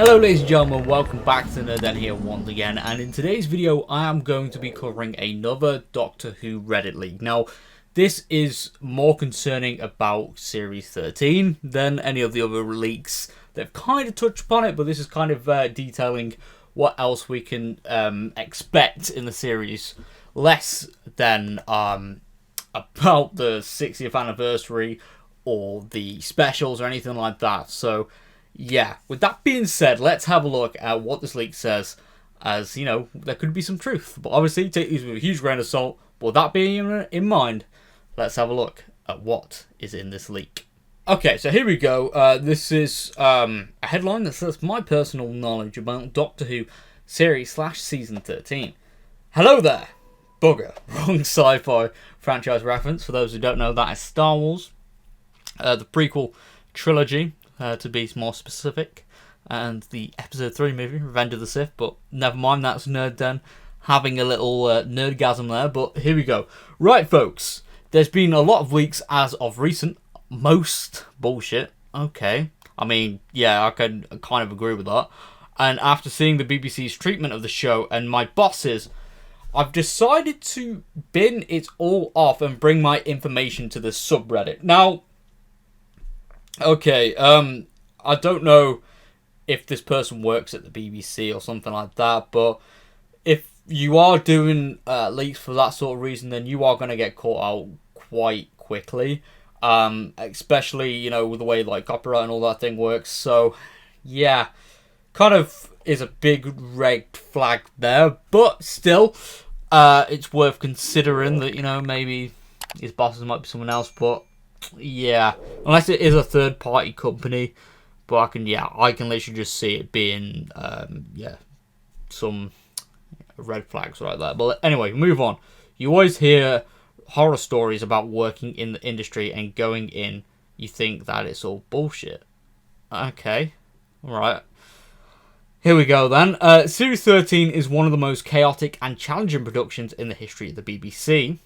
Hello ladies and gentlemen, welcome back to Nerd Den here once again, and in today's video I am going to be covering another Doctor Who Reddit leak. Now, this is more concerning about Series 13 than any of the other leaks. They've kind of touched upon it, but this is kind of detailing what else we can expect in the series, less than about the 60th anniversary or the specials or anything like that. So yeah, with that being said, let's have a look at what this leak says, as, you know, there could be some truth. But obviously, take these with a huge grain of salt. But with that being in mind, let's have a look at what is in this leak. Okay, so here we go. This is a headline that says, "My personal knowledge about Doctor Who series/season 13. Hello there! Bugger. Wrong sci-fi franchise reference. For those who don't know, that is Star Wars. The prequel trilogy, to be more specific, and the episode 3 movie, Revenge of the Sith, but never mind, that's Nerd Den having a little nerdgasm there, but here we go. Right, folks, there's been a lot of leaks as of recent, most bullshit, okay, I mean, yeah, I can kind of agree with that, and after seeing the BBC's treatment of the show and my bosses, I've decided to bin it all off and bring my information to the subreddit. Now, okay, I don't know if this person works at the BBC or something like that, but if you are doing leaks for that sort of reason, then you are going to get caught out quite quickly, especially, you know, with the way, like, copyright and all that thing works. So, yeah, kind of is a big red flag there, but still, it's worth considering that, you know, maybe his bosses might be someone else, but yeah, unless it is a third-party company, but I can literally just see it being, some red flags right there. But anyway, move on. You always hear horror stories about working in the industry and going in, you think that it's all bullshit. Okay, alright. Here we go then. Series 13 is one of the most chaotic and challenging productions in the history of the BBC.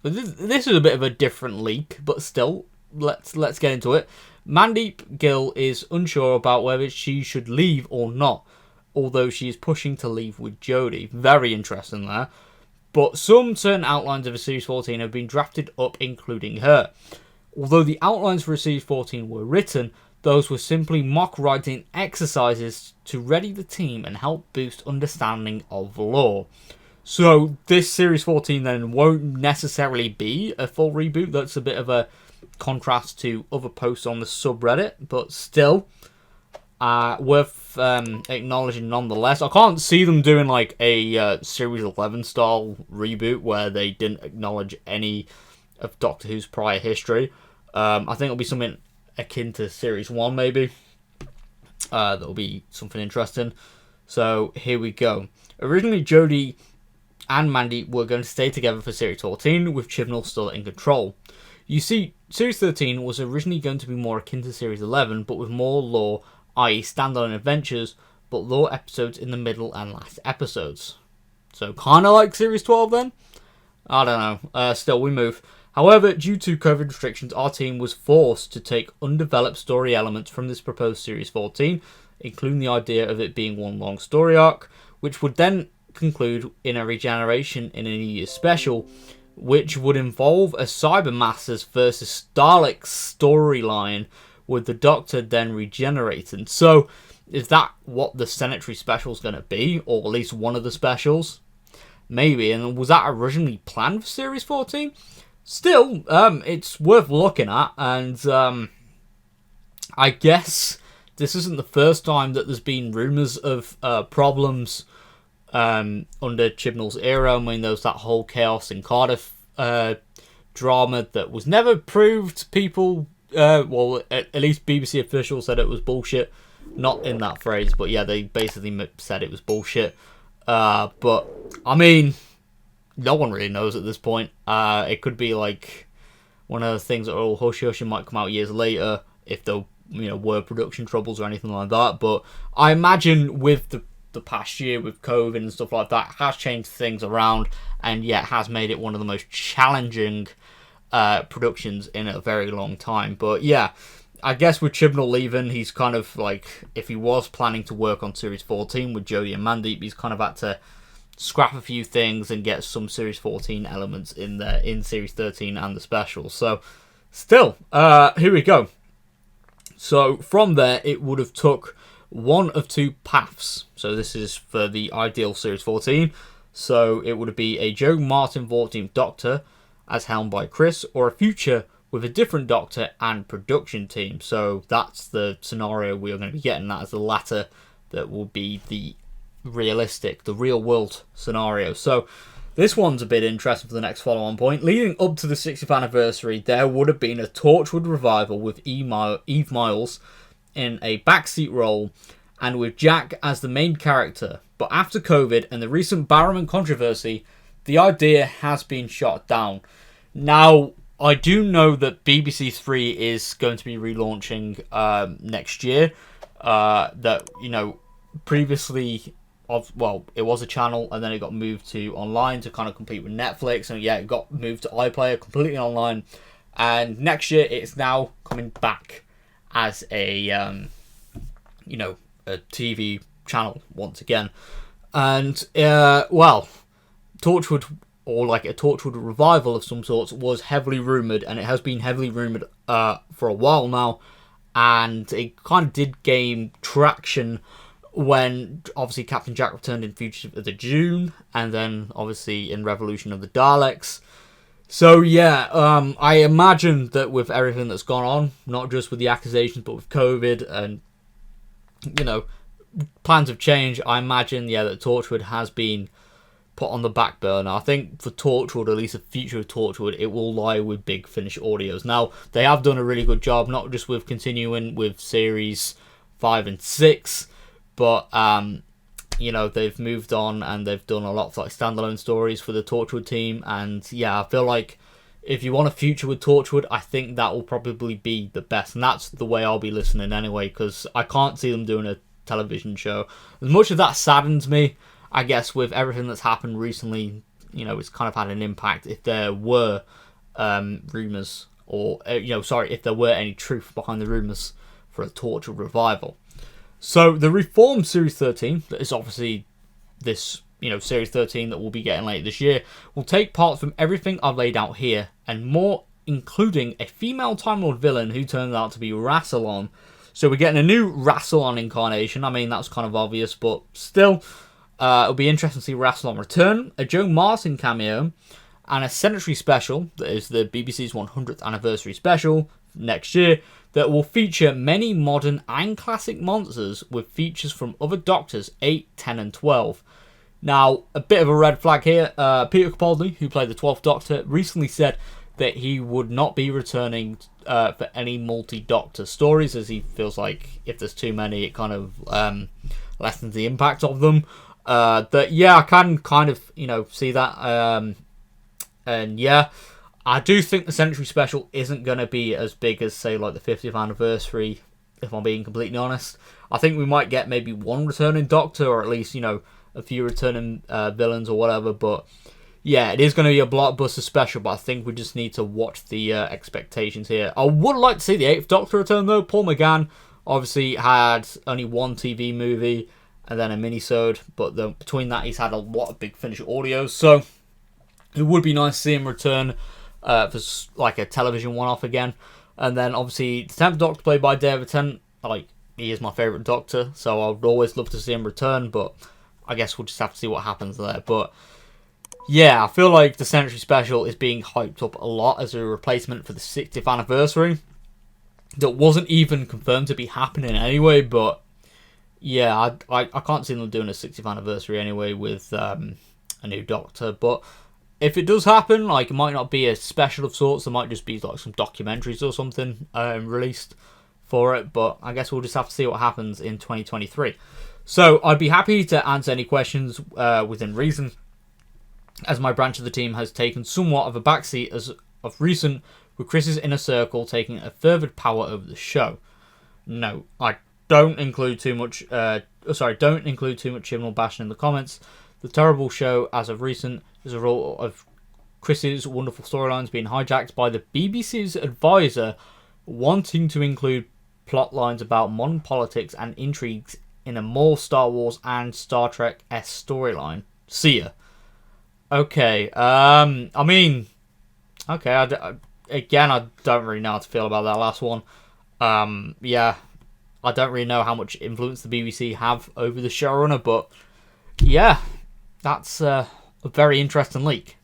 This is a bit of a different leak, but still, let's get into it. Mandeep Gill is unsure about whether she should leave or not, although she is pushing to leave with Jodie. Very interesting there. But some certain outlines of a Series 14 have been drafted up, including her. Although the outlines for a Series 14 were written, those were simply mock writing exercises to ready the team and help boost understanding of lore. So this Series 14 then won't necessarily be a full reboot. That's a bit of a contrast to other posts on the subreddit, but still worth acknowledging nonetheless. I can't see them doing like a Series 11 style reboot where they didn't acknowledge any of Doctor Who's prior history. I think it'll be something akin to Series 1 maybe. That'll be something interesting. So here we go. Originally, Jodie and Mandy were going to stay together for Series 14, with Chibnall still in control. You see, Series 13 was originally going to be more akin to Series 11, but with more lore, i.e. standalone adventures, but lore episodes in the middle and last episodes. So kind of like Series 12 then? I don't know. Still, we move. However, due to COVID restrictions, our team was forced to take undeveloped story elements from this proposed Series 14, including the idea of it being one long story arc, which would then conclude in a regeneration in a New Year's special, which would involve a Cybermasters versus Daleks storyline, with the Doctor then regenerating. So, is that what the Cemetery special is going to be, or at least one of the specials? Maybe. And was that originally planned for Series 14? Still, it's worth looking at, and I guess this isn't the first time that there's been rumours of problems under Chibnall's era. I mean, there was that whole Chaos in Cardiff drama that was never proved. People, well, at least BBC officials said it was bullshit. Not in that phrase, but yeah, they basically said it was bullshit. But, I mean, no one really knows at this point. It could be like one of the things that are all hush-hush and might come out years later if there, were production troubles or anything like that. But I imagine with the past year with COVID and stuff like that has changed things around, and yet has made it one of the most challenging productions in a very long time. But yeah, I guess with Chibnall leaving, he's kind of like, if he was planning to work on Series 14 with Jodie and Mandeep, he's kind of had to scrap a few things and get some Series 14 elements in there in Series 13 and the special. So, still, here we go. So, from there, it would have took one of two paths. So, this is for the ideal Series 14. So, it would be a Joe Martin 14th Doctor, as helmed by Chris, or a future with a different Doctor and production team. So that's the scenario we are going to be getting. That is the latter that will be the realistic, the real world scenario. So this one's a bit interesting for the next follow-on point. Leading up to the 60th anniversary, there would have been a Torchwood revival with Eve Miles in a backseat role and with Jack as the main character. But after COVID and the recent Barrowman controversy, the idea has been shot down. Now, I do know that BBC Three is going to be relaunching next year. That, you know, previously, it was a channel and then it got moved to online to kind of compete with Netflix. And yeah, it got moved to iPlayer completely online. And next year, it's now coming back as a, a TV channel once again. And, Torchwood, or like a Torchwood revival of some sorts, was heavily rumoured, and it has been heavily rumoured for a while now, and it kind of did gain traction when obviously Captain Jack returned in Future of the June, and then obviously in Revolution of the Daleks. So yeah, I imagine that with everything that's gone on, not just with the accusations, but with COVID and, you know, plans have changed, I imagine, that Torchwood has been put on the back burner. I think for Torchwood, at least the future of Torchwood, it will lie with Big Finish Audios. Now, they have done a really good job, not just with continuing with Series 5 and 6, but, they've moved on and they've done a lot of like standalone stories for the Torchwood team. And yeah, I feel like if you want a future with Torchwood, I think that will probably be the best. And that's the way I'll be listening anyway, because I can't see them doing a television show. As much as that saddens me, I guess with everything that's happened recently, it's kind of had an impact. If there were rumours, or, if there were any truth behind the rumours for a Torchwood revival. So the reformed Series 13, that is obviously this, Series 13 that we'll be getting later this year, will take part from everything I've laid out here, and more, including a female Time Lord villain who turns out to be Rassilon. So we're getting a new Rassilon incarnation. I mean, that's kind of obvious, but still... it'll be interesting to see Rassilon return, a Joe Martin cameo, and a Century special, that is the BBC's 100th anniversary special next year, that will feature many modern and classic monsters with features from other Doctors 8, 10 and 12. Now, a bit of a red flag here, Peter Capaldi, who played the 12th Doctor, recently said that he would not be returning for any multi-Doctor stories, as he feels like if there's too many, it kind of lessens the impact of them. That yeah, I can kind of see that, and yeah, I do think the Century special isn't going to be as big as say like the 50th anniversary. If I'm being completely honest, I think we might get maybe one returning Doctor, or at least a few returning villains or whatever. But yeah, it is going to be a blockbuster special. But I think we just need to watch the expectations here. I would like to see the 8th Doctor return though. Paul McGann obviously had only one TV movie and then a mini-sode, but between that he's had a lot of Big Finish audios, so it would be nice to see him return for like a television one-off again. And then obviously the 10th Doctor played by David Tennant, like he is my favourite Doctor, so I would always love to see him return, but I guess we'll just have to see what happens there. But yeah, I feel like the Century special is being hyped up a lot as a replacement for the 60th anniversary that wasn't even confirmed to be happening anyway, but yeah, I can't see them doing a 60th anniversary anyway with a new Doctor. But if it does happen, like it might not be a special of sorts, there might just be like some documentaries or something released for it. But I guess we'll just have to see what happens in 2023. So I'd be happy to answer any questions within reason, as my branch of the team has taken somewhat of a backseat as of recent, with Chris's inner circle taking a furthered power over the show. No, I don't include too much Chibnall bashing in the comments. The terrible show as of recent is a result of Chris's wonderful storylines being hijacked by the BBC's advisor wanting to include plot lines about modern politics and intrigues in a more Star Wars and Star Trek-esque storyline. See ya. Okay, I mean, okay, again, I don't really know how to feel about that last one. Yeah, I don't really know how much influence the BBC have over the showrunner, but yeah, that's a very interesting leak.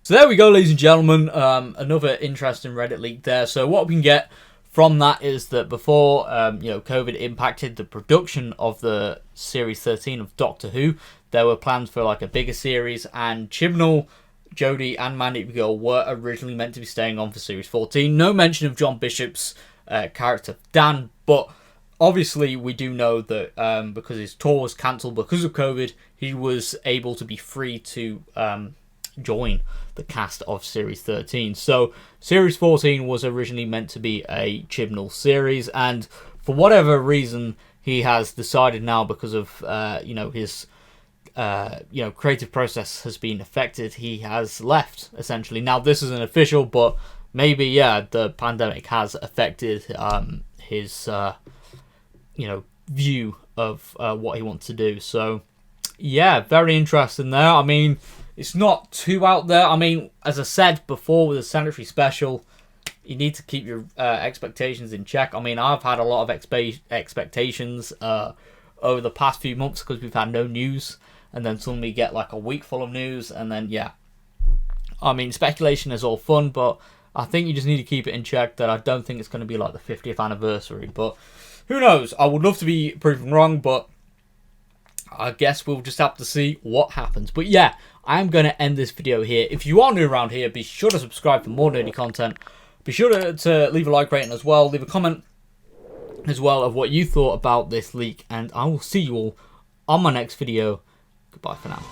So there we go, ladies and gentlemen, another interesting Reddit leak there. So what we can get from that is that before, COVID impacted the production of the Series 13 of Doctor Who, there were plans for like a bigger series, and Chibnall, Jodie, and Mandy Girl were originally meant to be staying on for Series 14. No mention of John Bishop's character Dan, but obviously we do know that because his tour was cancelled because of COVID, he was able to be free to join the cast of Series 13. So Series 14 was originally meant to be a Chibnall series, and for whatever reason he has decided now, because of his creative process has been affected, he has left essentially. Now this isn't official, but maybe the pandemic has affected his view of what he wants to do. So yeah, very interesting there. I mean, it's not too out there. I mean, as I said before with the Sanitary Special, you need to keep your expectations in check. I mean, I've had a lot of expectations over the past few months because we've had no news, and then suddenly get like a week full of news, and then I mean, speculation is all fun, but I think you just need to keep it in check that I don't think it's going to be like the 50th anniversary, but who knows? I would love to be proven wrong, but I guess we'll just have to see what happens. But yeah, I'm going to end this video here. If you are new around here, be sure to subscribe for more nerdy content. Be sure to leave a like rating as well. Leave a comment as well of what you thought about this leak. And I will see you all on my next video. Goodbye for now.